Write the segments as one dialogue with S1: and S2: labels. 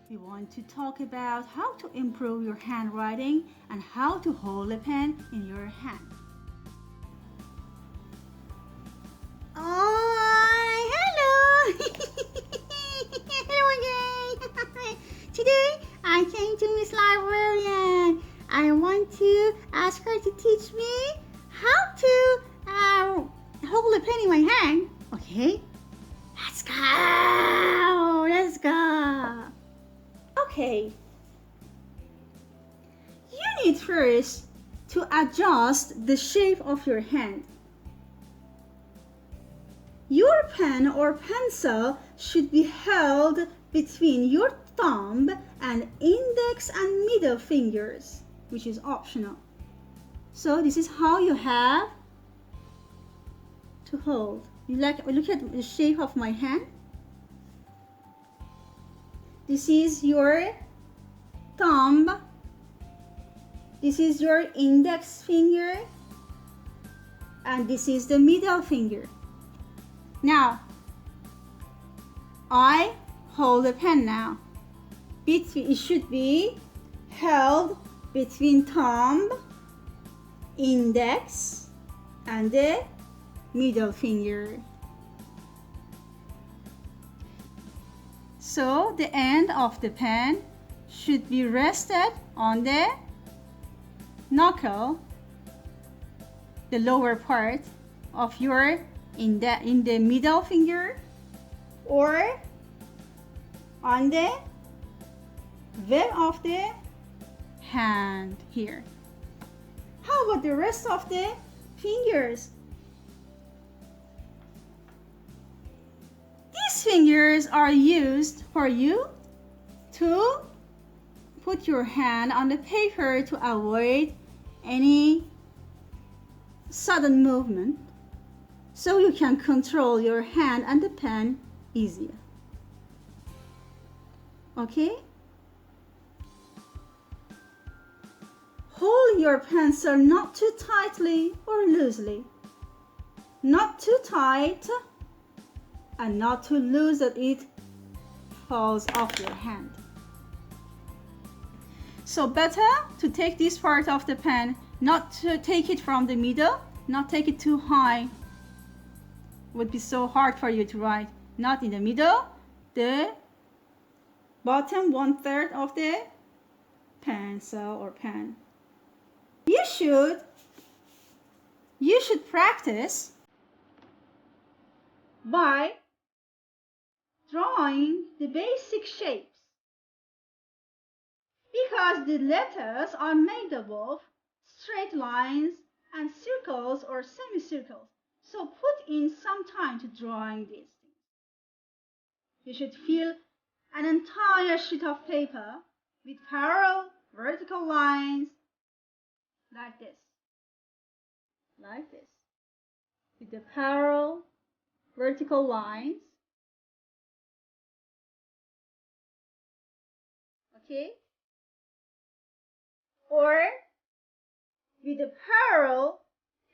S1: We want to talk about how to improve your handwriting and how to hold a pen in your hand. Oh, hello! Hello again! Today I came to Miss Librarian. I want to ask her to teach me how to hold a pen in my hand. Okay? Let's go! Let's go! Okay. You need first to adjust the shape of your hand. Your pen or pencil should be held between your thumb and index and middle fingers, which is optional. So this is how you have to hold. Look at the shape of my hand. This is your thumb. This is your index finger. And this is the middle finger. Now, I hold the pen now. It should be held between thumb, index, and the middle finger. So the end of the pen should be rested on the knuckle, the lower part of your in the middle finger, or on the web of the hand here. How about the rest of the fingers? These fingers are used for you to put your hand on the paper to avoid any sudden movement, so you can control your hand and the pen easier. Okay? Hold your pencil not too tightly or loosely. Not too tight and not too loose that it falls off your hand. So better to take this part of the pen, not to take it from the middle, not take it too high. Would be so hard for you to write. Not in the middle, the bottom 1/3 of the pencil or pen. You should practice by drawing the basic shapes, because the letters are made up of straight lines and circles or semicircles. So put in some time to drawing these things. You should fill an entire sheet of paper with parallel vertical lines like this. Like this. With the parallel vertical lines. Okay? Or with the parallel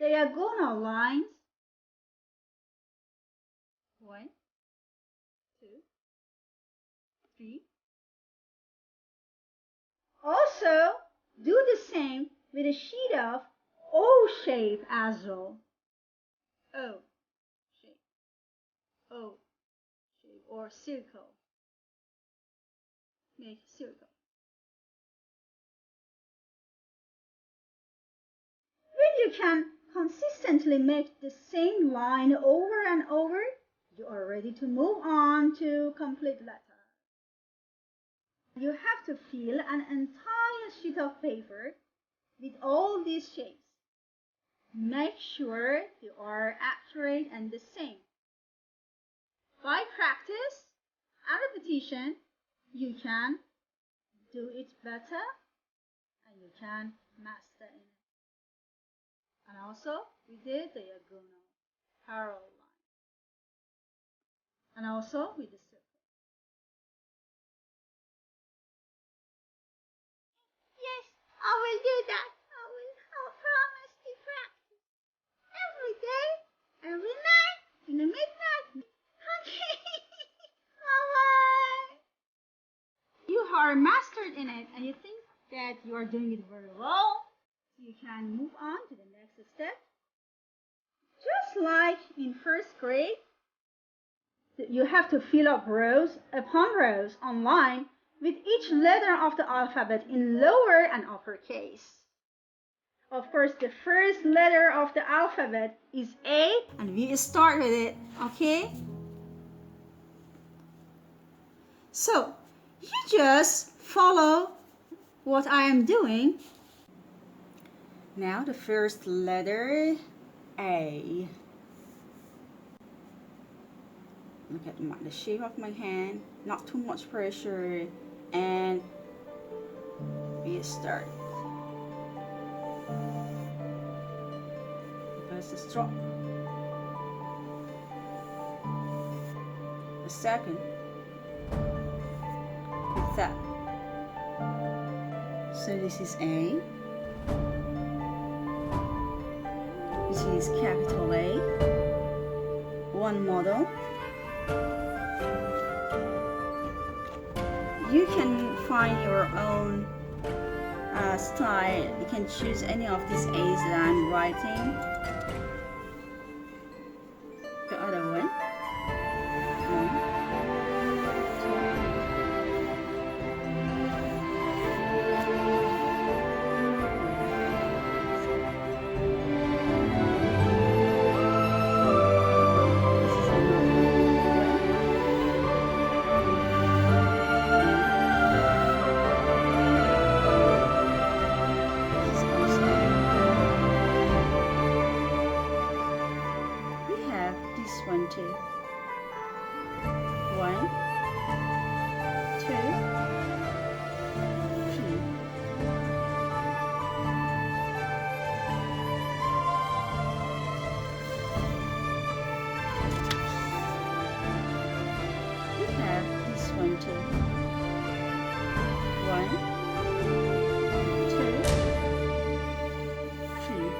S1: diagonal lines. 1, 2, 3. Also, do the same with a sheet of O shape as well. O shape. O shape or circle. Make a circle. When you can consistently make the same line over and over, you are ready to move on to complete letter. You have to fill an entire sheet of paper with all these shapes. Make sure you are accurate and the same. By practice and repetition, you can do it better and you can master it. And also with the diagonal parallel line. And also with the circle. Yes, I will do that. I'll promise to practice every day, every night, in the midnight. Okay. Bye-bye. You are mastered in it and you think that you are doing it very well, you can move on to the next step. Just like in first grade, you have to fill up rows upon rows online with each letter of the alphabet in lower and uppercase. Of course, the first letter of the alphabet is A, and we start with it, okay? So, you just follow what I am doing. Now the first letter, A. Look at the shape of my hand, not too much pressure, and we start. First the stroke. The second, with that. So this is A. This is capital A. One model. You can find your own style. You can choose any of these A's that I'm writing. The other one. One, two. One, two, three. We have this one too. One, two, three.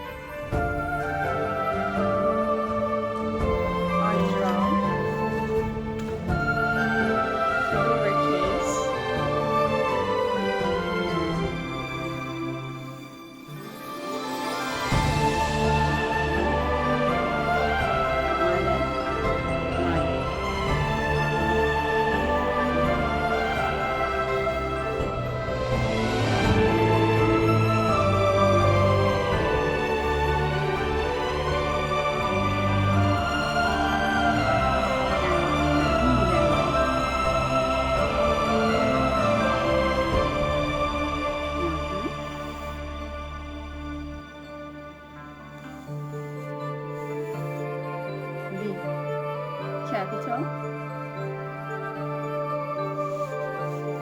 S1: Capital,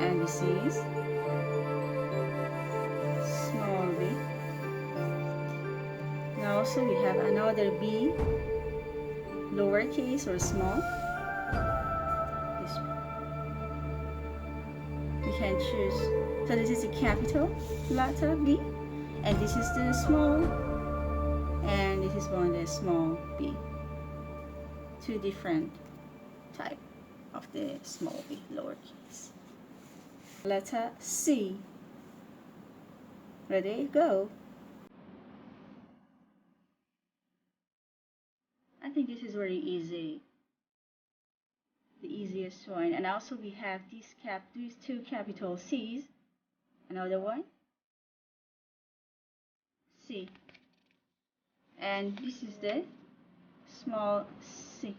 S1: and this is small b. Now also we have another B, lowercase or small. This one. You can choose. So this is a capital letter B, and this is the small, and this is one of the small b. Two different type of the small b, lowercase. Letter C. Ready? Go. I think this is very easy. The easiest one. And also we have these two capital C's. Another one. C. And this is the small c.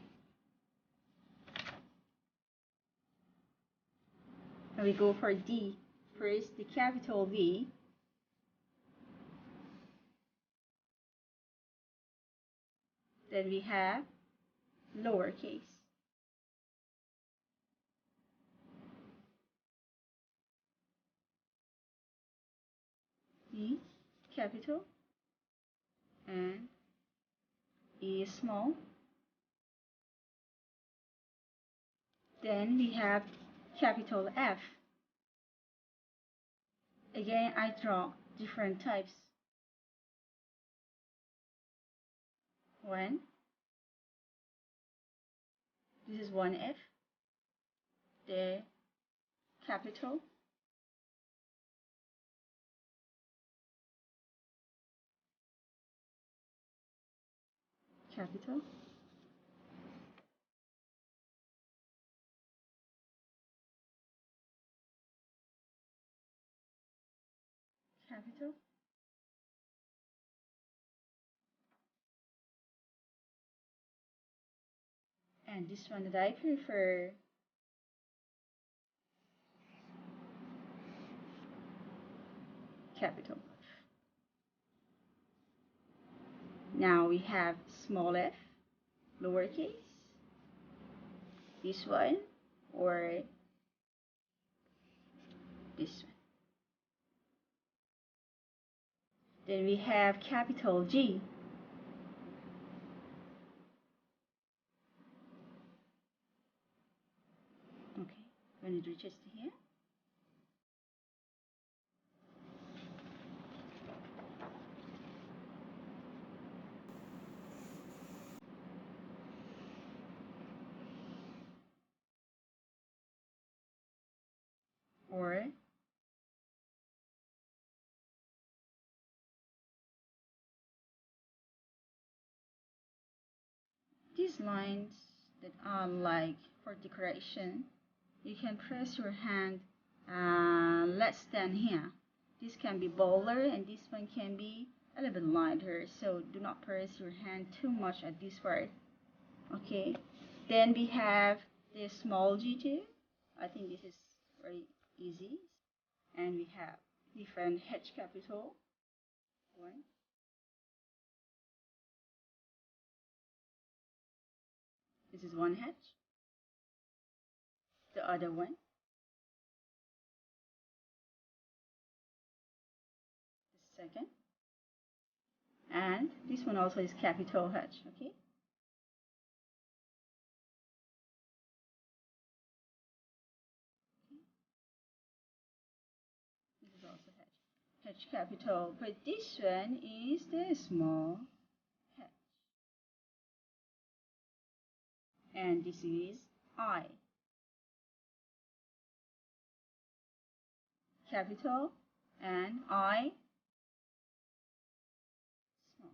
S1: And we go for D. First, the capital V. Then we have lowercase. D, capital, and E is small. Then we have capital F. Again, I draw different types. One. This is one F. The capital capital. Capital. And this one that I prefer, capital. Now we have small f, lowercase, this one, or this one. Then we have capital G. Okay, when it reaches to here. Or these lines that are like for decoration, you can press your hand less than here. This can be bolder and this one can be a little bit lighter, so do not press your hand too much at this part. Okay, then we have the small g2. I think this is very easy. And we have different H capital. One. This is one H. The other one. The second. And this one also is capital H. Okay. This is also H. H capital. But this one is the small H. And this is I. Capital and I small.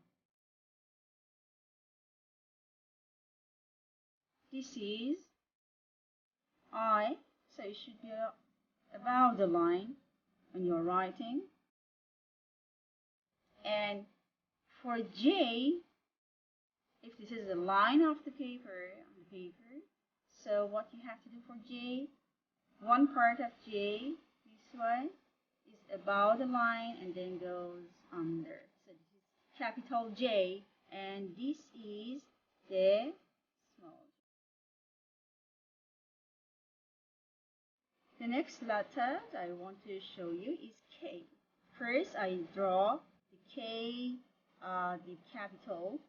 S1: This is I, so it should be above the line when you're writing. And for J, if this is the line of the paper, so what you have to do for J, one part of J, this one, is above the line and then goes under. So this is capital J, and this is the small. The next letter I want to show you is K. First, I draw the K, the capital.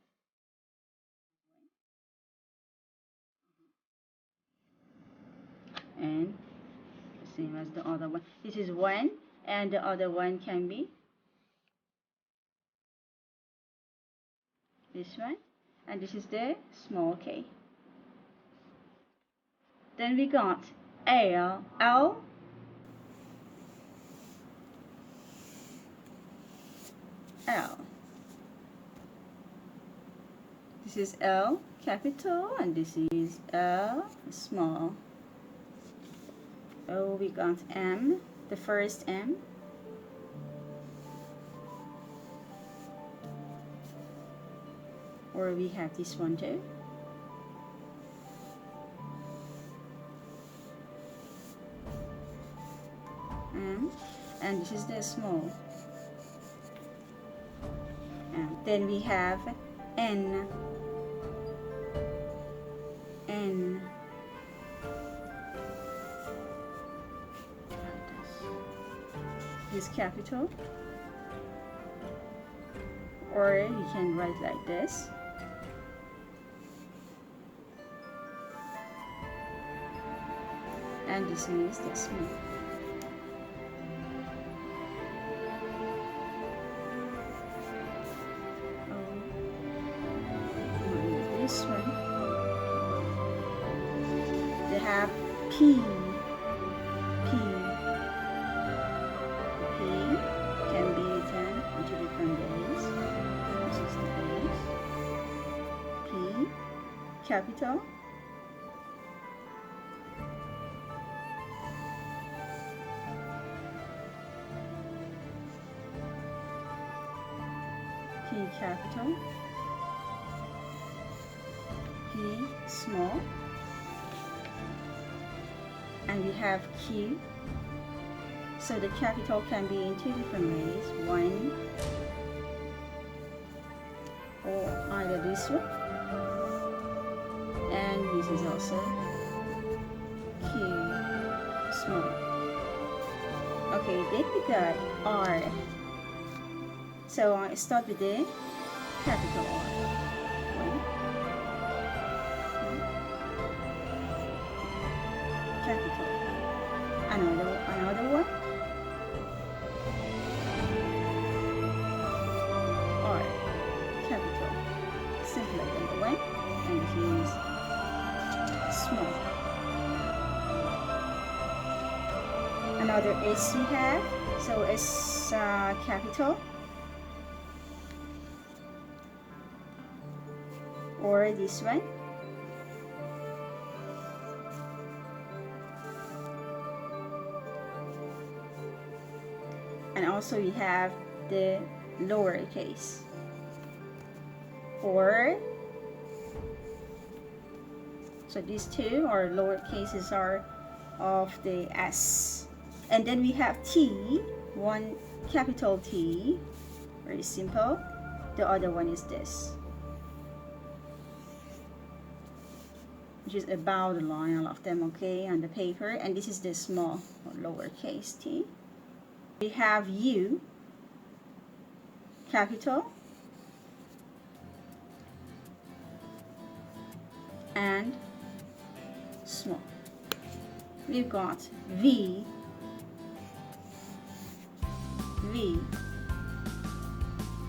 S1: And the same as the other one. This is one, and the other one can be this one, and this is the small k. Then we got L, L, L. This is L capital, and this is L small. Oh, we got M, the first M. Or we have this one too. M, and this is the small. And then we have N, N. This capital, or you can write like this. And this is the small. This one, they have P. Can be written into different ways. This is the base. P. capital, P capital, P small, and we have Q. So the capital can be in two different ways. One, or either this one, and this is also Q small. Okay, then we got R. So I start with the capital R. One, capital. Another one. R, capital. Simpler than the one, and here's small. Another S we have. So S capital. Or this one, and also we have the lowercase, or so these two are lower cases are of the S. And then we have T, one capital T, very simple. The other one is this, which is about the line, all of them, okay, on the paper. And this is the small or lowercase t. We have U, capital, and small. We've got V,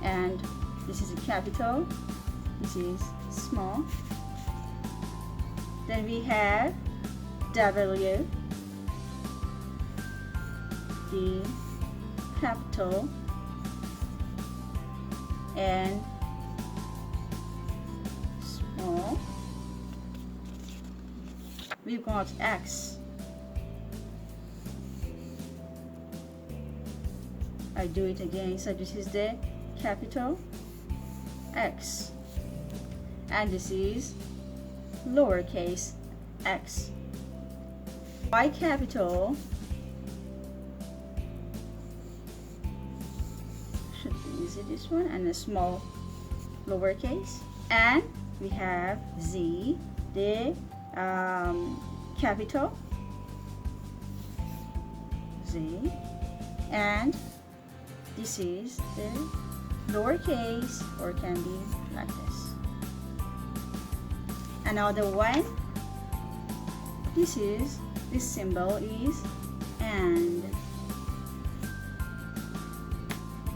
S1: and this is a capital, this is small. Then we have W, the capital, and small. We've got X. I do it again. So this is the capital X, and this is lowercase x. Y capital should be easy, this one, and a small lowercase. And we have Z, the capital Z, and this is the lowercase, or can be like this. Another one, this symbol is AND.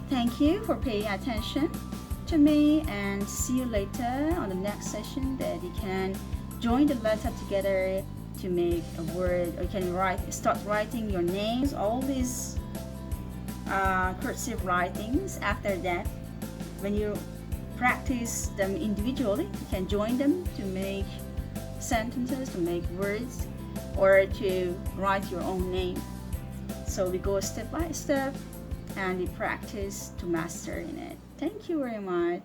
S1: Thank you for paying attention to me, and see you later on the next session that you can join the letter together to make a word, or you can start writing your names, all these cursive writings. After that, when you practice them individually, you can join them to make sentences, to make words, or to write your own name. So we go step by step, and we practice to master in it. Thank you very much.